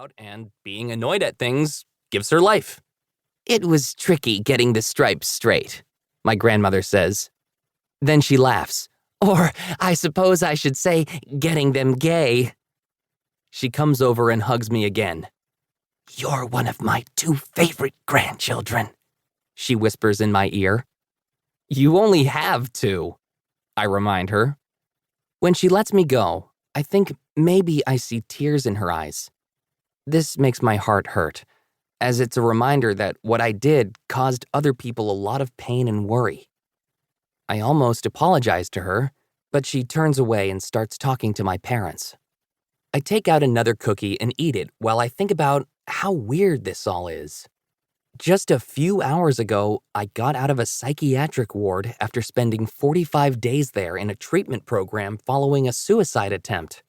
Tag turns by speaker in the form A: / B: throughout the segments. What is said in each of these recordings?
A: out, and being annoyed at things gives her life. It was tricky getting the stripes straight, my grandmother says. Then she laughs. Or I suppose I should say, getting them gay. She comes over and hugs me again. You're one of my 2 favorite grandchildren, she whispers in my ear. You only have 2, I remind her. When she lets me go, I think maybe I see tears in her eyes. This makes my heart hurt, as it's a reminder that what I did caused other people a lot of pain and worry. I almost apologize to her, but she turns away and starts talking to my parents. I take out another cookie and eat it while I think about how weird this all is. Just a few hours ago, I got out of a psychiatric ward after spending 45 days there in a treatment program following a suicide attempt.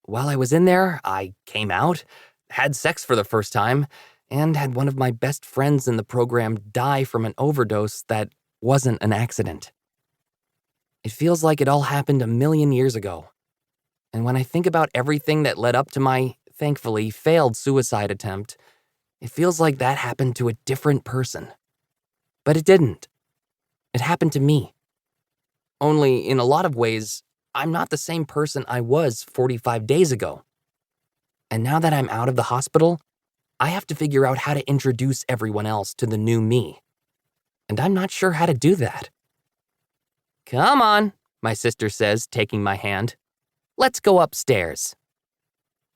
A: While I was in there, I came out, had sex for the first time, and had one of my best friends in the program die from an overdose that wasn't an accident. It feels like it all happened a million years ago. And when I think about everything that led up to my, thankfully, failed suicide attempt, it feels like that happened to a different person. But it didn't. It happened to me. Only, in a lot of ways, I'm not the same person I was 45 days ago. And now that I'm out of the hospital, I have to figure out how to introduce everyone else to the new me. And I'm not sure how to do that. Come on, my sister says, taking my hand. Let's go upstairs.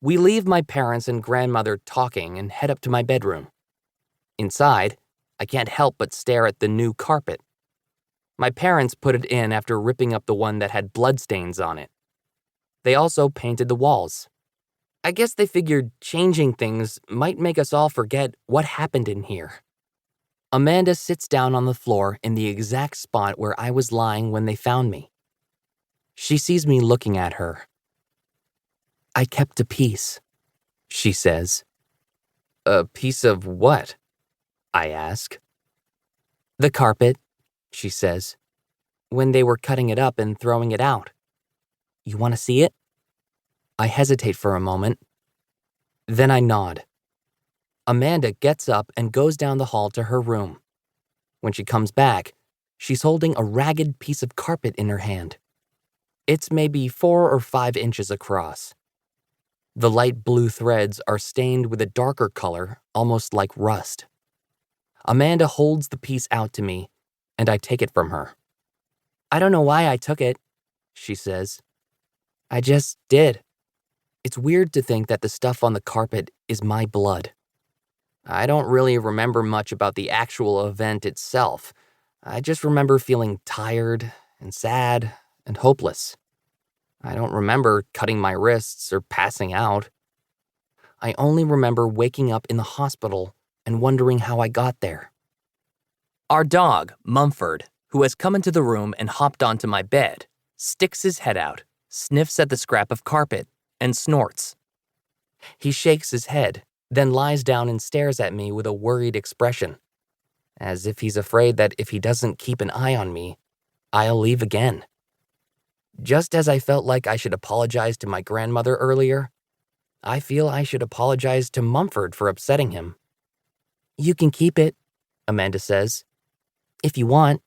A: We leave my parents and grandmother talking and head up to my bedroom. Inside, I can't help but stare at the new carpet. My parents put it in after ripping up the one that had bloodstains on it. They also painted the walls. I guess they figured changing things might make us all forget what happened in here. Amanda sits down on the floor in the exact spot where I was lying when they found me. She sees me looking at her. I kept a piece, she says. A piece of what? I ask. The carpet, she says, when they were cutting it up and throwing it out. You want to see it? I hesitate for a moment. Then I nod. Amanda gets up and goes down the hall to her room. When she comes back, she's holding a ragged piece of carpet in her hand. It's maybe 4 or 5 inches across. The light blue threads are stained with a darker color, almost like rust. Amanda holds the piece out to me, and I take it from her. I don't know why I took it, she says. I just did. It's weird to think that the stuff on the carpet is my blood. I don't really remember much about the actual event itself. I just remember feeling tired and sad and hopeless. I don't remember cutting my wrists or passing out. I only remember waking up in the hospital and wondering how I got there. Our dog, Mumford, who has come into the room and hopped onto my bed, sticks his head out, sniffs at the scrap of carpet, and snorts. He shakes his head, then lies down and stares at me with a worried expression, as if he's afraid that if he doesn't keep an eye on me, I'll leave again. Just as I felt like I should apologize to my grandmother earlier, I feel I should apologize to Mumford for upsetting him. You can keep it, Amanda says, if you want.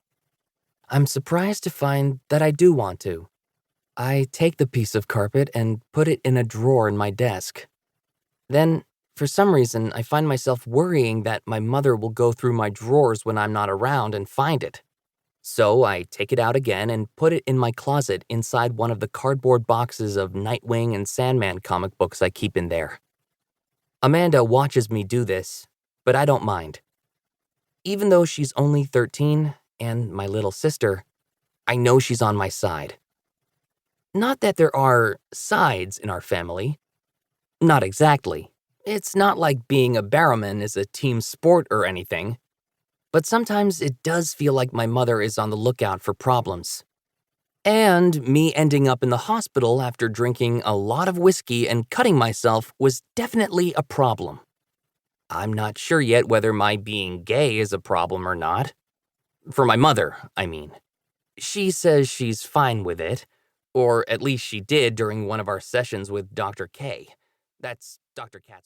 A: I'm surprised to find that I do want to. I take the piece of carpet and put it in a drawer in my desk. Then, for some reason, I find myself worrying that my mother will go through my drawers when I'm not around and find it. So I take it out again and put it in my closet inside one of the cardboard boxes of Nightwing and Sandman comic books I keep in there. Amanda watches me do this, but I don't mind. Even though she's only 13 and my little sister, I know she's on my side. Not that there are sides in our family. Not exactly. It's not like being a barrowman is a team sport or anything. But sometimes it does feel like my mother is on the lookout for problems. And me ending up in the hospital after drinking a lot of whiskey and cutting myself was definitely a problem. I'm not sure yet whether my being gay is a problem or not. For my mother, I mean. She says she's fine with it, or at least she did during one of our sessions with Dr. K. That's Dr. Katz.